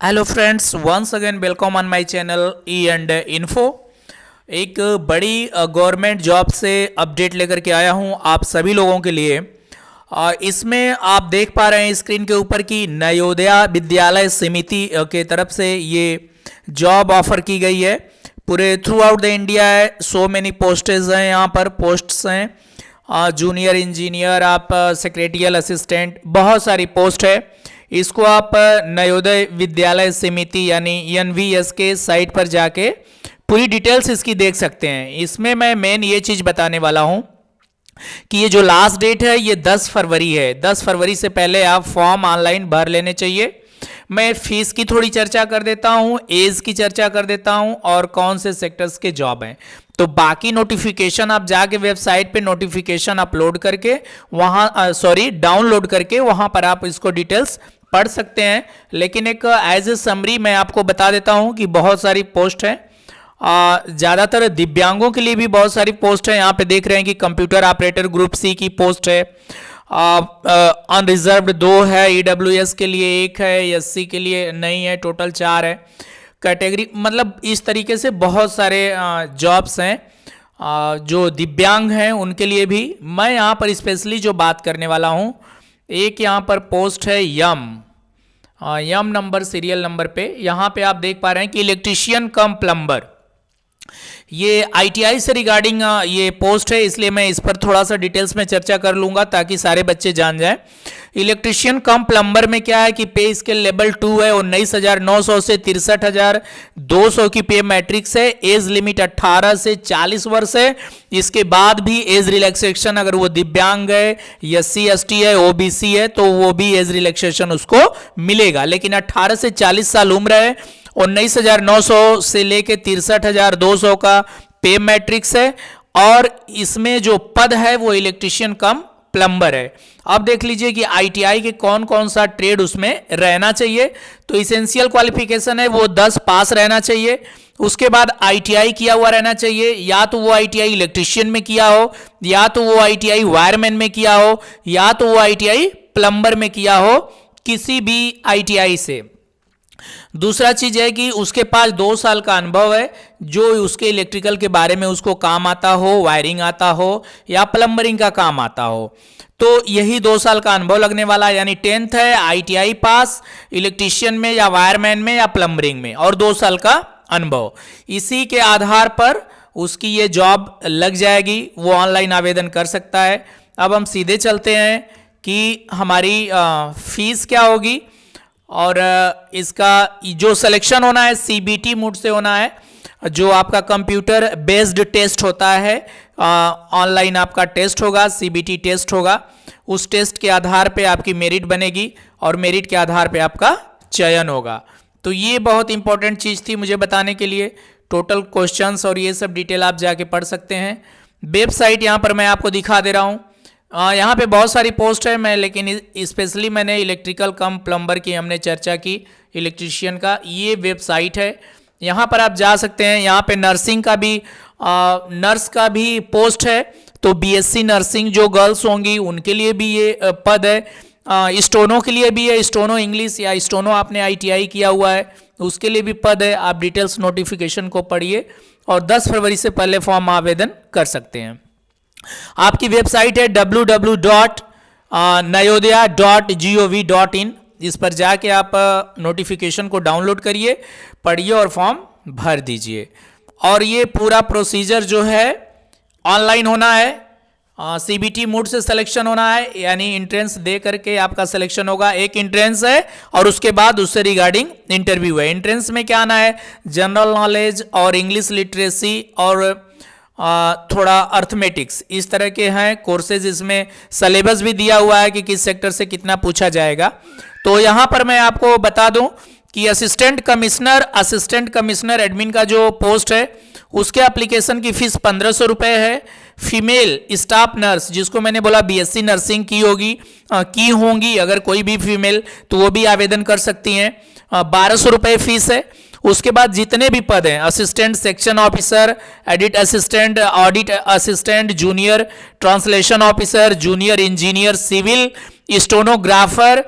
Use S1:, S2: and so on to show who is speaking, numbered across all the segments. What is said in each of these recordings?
S1: Hello friends, once again welcome on my channel E and info. एक बड़ी government job से update लेकर के आया हूं आप सभी लोगों के लिए। इसमें आप देख पा रहे हैं स्क्रीन के ऊपर कि नवोदय विद्यालय समिति के तरफ से ये जॉब ऑफर की गई है। पूरे थ्रू आउट द इंडिया है। सो मेनी पोस्टेज हैं, यहाँ पर पोस्ट्स हैं। जूनियर इंजीनियर, आप सेक्रेटरियल असिस्टेंट, बहुत सारी पोस्ट है। इसको आप नवोदय विद्यालय समिति यानी एनवीएस के साइट पर जाके पूरी डिटेल्स इसकी देख सकते हैं। इसमें मैं मेन ये चीज़ बताने वाला हूँ कि ये जो लास्ट डेट है ये 10 फरवरी है। 10 फरवरी से पहले आप फॉर्म ऑनलाइन भर लेने चाहिए। मैं फीस की थोड़ी चर्चा कर देता हूँ, एज की चर्चा कर देता हूँ और कौन से सेक्टर्स के जॉब हैं। तो बाकी नोटिफिकेशन आप जाके वेबसाइट पे नोटिफिकेशन अपलोड करके डाउनलोड करके वहाँ पर आप इसको डिटेल्स पढ़ सकते हैं। लेकिन एक एज ए समरी मैं आपको बता देता हूँ कि बहुत सारी पोस्ट है। ज़्यादातर दिव्यांगों के लिए भी बहुत सारी पोस्ट है। यहाँ पे देख रहे हैं कि कंप्यूटर ऑपरेटर ग्रुप सी की पोस्ट है। अनरिजर्व्ड 2 है, ईडब्ल्यूएस के लिए 1 है, एससी के लिए नहीं है, टोटल 4 है कैटेगरी। मतलब इस तरीके से बहुत सारे जॉब्स हैं जो दिव्यांग हैं उनके लिए भी। मैं यहाँ पर स्पेशली जो बात करने वाला हूँ, एक यहाँ पर पोस्ट है यम नंबर सीरियल नंबर पे। यहाँ पे आप देख पा रहे हैं कि इलेक्ट्रीशियन कम प्लम्बर, ये आईटीआई से रिगार्डिंग ये पोस्ट है, इसलिए मैं इस पर थोड़ा सा डिटेल्स में चर्चा कर लूँगा ताकि सारे बच्चे जान जाएं। इलेक्ट्रीशियन कम प्लम्बर में क्या है कि पे स्केल लेवल 2 है, 19,900 से 63,200 की पे मैट्रिक्स है। एज लिमिट 18 से 40 वर्ष है। इसके बाद भी एज रिलैक्सेशन, अगर वो दिव्यांग है, एससी एसटी है, ओबीसी है, तो वो भी एज रिलैक्सेशन उसको मिलेगा। लेकिन 18 से 40 साल उम्र है, 19,900 से लेके 63,200 का पे मैट्रिक्स है और इसमें जो पद है वो इलेक्ट्रीशियन कम प्लम्बर है। अब देख लीजिए कि आईटीआई के कौन कौन सा ट्रेड उसमें रहना चाहिए। तो इसेंशियल क्वालिफिकेशन है वो 10 पास रहना चाहिए। उसके बाद आईटीआई किया हुआ रहना चाहिए, या तो वो आईटीआई इलेक्ट्रीशियन में किया हो, या तो वो आईटीआई वायरमैन में किया हो, या तो वो आईटीआई प्लम्बर में किया हो, किसी भी आईटीआई से। दूसरा चीज है कि उसके पास 2 साल का अनुभव है, जो उसके इलेक्ट्रिकल के बारे में उसको काम आता हो, वायरिंग आता हो या प्लम्बरिंग का काम आता हो। तो यही 2 साल का अनुभव लगने वाला, यानी 10th है, आईटीआई पास इलेक्ट्रीशियन में या वायरमैन में या प्लम्बरिंग में, और 2 साल का अनुभव। इसी के आधार पर उसकी ये जॉब लग जाएगी, वो ऑनलाइन आवेदन कर सकता है। अब हम सीधे चलते हैं कि हमारी फीस क्या होगी और इसका जो सिलेक्शन होना है सीबीटी मोड से होना है, जो आपका कंप्यूटर बेस्ड टेस्ट होता है। ऑनलाइन आपका टेस्ट होगा, सीबीटी टेस्ट होगा। उस टेस्ट के आधार पे आपकी मेरिट बनेगी और मेरिट के आधार पे आपका चयन होगा। तो ये बहुत इंपॉर्टेंट चीज़ थी मुझे बताने के लिए। टोटल क्वेश्चंस और ये सब डिटेल आप जाके पढ़ सकते हैं। वेबसाइट यहाँ पर मैं आपको दिखा दे रहा हूँ। यहाँ पे बहुत सारी पोस्ट है, मैं लेकिन स्पेशली मैंने इलेक्ट्रिकल कम प्लम्बर की हमने चर्चा की, इलेक्ट्रीशियन का। ये वेबसाइट है, यहाँ पर आप जा सकते हैं। यहाँ पे नर्सिंग का भी नर्स का भी पोस्ट है, तो बीएससी नर्सिंग जो गर्ल्स होंगी उनके लिए भी ये पद है। स्टोनो के लिए भी है, स्टोनो इंग्लिश या स्टोनो आपने आईटीआई किया हुआ है उसके लिए भी पद है। आप डिटेल्स नोटिफिकेशन को पढ़िए और 10 फरवरी से पहले फॉर्म आवेदन कर सकते हैं। आपकी वेबसाइट है www.nayoday.gov.in। इस पर जाके आप नोटिफिकेशन को डाउनलोड करिए, पढ़िए और फॉर्म भर दीजिए। और ये पूरा प्रोसीजर जो है ऑनलाइन होना है, सीबीटी मोड से सिलेक्शन होना है, यानी एंट्रेंस दे करके आपका सिलेक्शन होगा। एक एंट्रेंस है और उसके बाद उससे रिगार्डिंग इंटरव्यू है। एंट्रेंस में क्या आना है, जनरल नॉलेज और इंग्लिश लिटरेसी और थोड़ा अर्थमेटिक्स, इस तरह के हैं कोर्सेज। इसमें सिलेबस भी दिया हुआ है कि किस सेक्टर से कितना पूछा जाएगा। तो यहाँ पर मैं आपको बता दूं कि असिस्टेंट कमिश्नर एडमिन का जो पोस्ट है उसके एप्लीकेशन की फीस 1,500 रुपये है। फीमेल स्टाफ नर्स, जिसको मैंने बोला बीएससी नर्सिंग की होंगी अगर कोई भी फीमेल, तो वो भी आवेदन कर सकती हैं। 1,200 रुपये फीस है। उसके बाद जितने भी पद हैं, assistant section officer, edit assistant, audit assistant, junior translation officer, junior engineer civil, stenographer,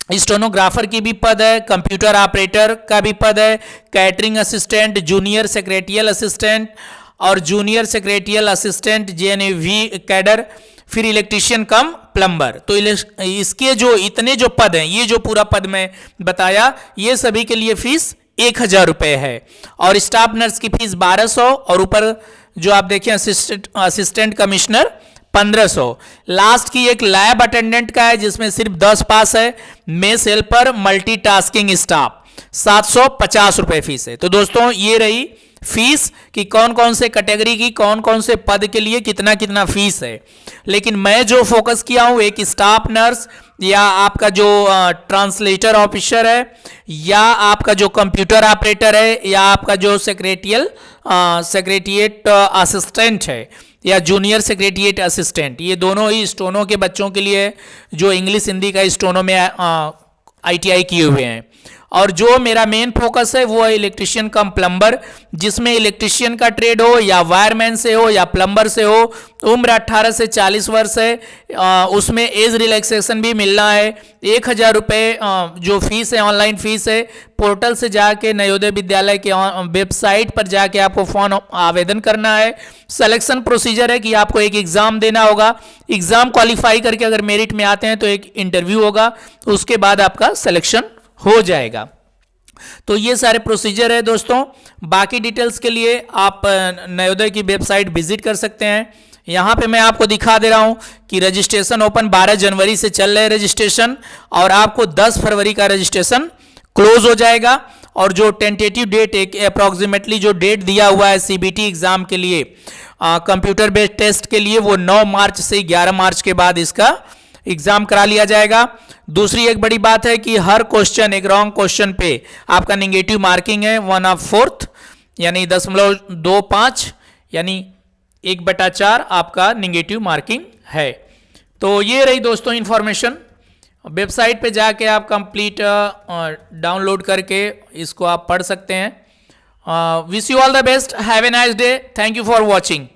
S1: stenographer की भी पद है, कंप्यूटर ऑपरेटर का भी पद है, catering assistant, junior secretarial assistant और junior secretarial assistant JNV cadre, फिर इलेक्ट्रीशियन कम प्लम्बर। तो इसके जो इतने जो पद हैं, ये जो पूरा पद मैं बताया, ये सभी के लिए फीस 1000 रुपये है और स्टाफ नर्स की फीस 1200 और ऊपर जो आप देखें असिस्टेंट कमिश्नर 1500। लास्ट की एक लैब अटेंडेंट का है जिसमें सिर्फ 10 पास है। मेस हेल्पर मल्टीटास्किंग स्टाफ 750 रुपए फीस है। तो दोस्तों ये रही फीस कि कौन कौन से कैटेगरी की कौन कौन से पद के लिए कितना कितना फीस है। लेकिन मैं जो फोकस किया हूं एक स्टाफ नर्स या आपका जो ट्रांसलेटर ऑफिसर है या आपका जो कंप्यूटर ऑपरेटर है या आपका जो सेक्रेटरिएट असिस्टेंट है या जूनियर सेक्रेटरिएट असिस्टेंट, ये दोनों ही स्टोनो के बच्चों के लिए जो इंग्लिश हिंदी का स्टोनो में आईटीआई किए हुए हैं। और जो मेरा मेन फोकस है वो है इलेक्ट्रिशियन कम प्लम्बर, जिसमें इलेक्ट्रिशियन का ट्रेड हो या वायरमैन से हो या प्लम्बर से हो, उम्र 18 से 40 वर्ष है, उसमें एज रिलैक्सेशन भी मिलना है। 1000 रुपये जो फीस है ऑनलाइन फीस है। पोर्टल से जाके नवोदय विद्यालय के वेबसाइट पर जाके आपको फॉर्म आवेदन करना है। सिलेक्शन प्रोसीजर है कि आपको एक एग्ज़ाम देना होगा, एग्ज़ाम क्वालिफाई करके अगर मेरिट में आते हैं तो एक इंटरव्यू होगा, उसके बाद आपका सिलेक्शन हो जाएगा। तो ये सारे प्रोसीजर है दोस्तों। बाकी डिटेल्स के लिए आप नवोदय की वेबसाइट विजिट कर सकते हैं। यहाँ पे मैं आपको दिखा दे रहा हूँ कि रजिस्ट्रेशन ओपन 12 जनवरी से चल रहे हैं रजिस्ट्रेशन और आपको 10 फरवरी का रजिस्ट्रेशन क्लोज हो जाएगा। और जो टेंटेटिव डेट एक अप्रॉक्सीमेटली जो डेट दिया हुआ है सीबीटी एग्जाम के लिए कंप्यूटर बेस्ड टेस्ट के लिए वो 9 मार्च से 11 मार्च के बाद इसका एग्जाम करा लिया जाएगा। दूसरी एक बड़ी बात है कि हर क्वेश्चन एक रॉन्ग क्वेश्चन पे आपका नेगेटिव मार्किंग है 1/4 यानी 0.25 यानी 1/4 आपका नेगेटिव मार्किंग है। तो ये रही दोस्तों इंफॉर्मेशन। वेबसाइट पे जाके आप कंप्लीट डाउनलोड करके इसको आप पढ़ सकते हैं। Wish you all the best, have a nice day, thank you for watching.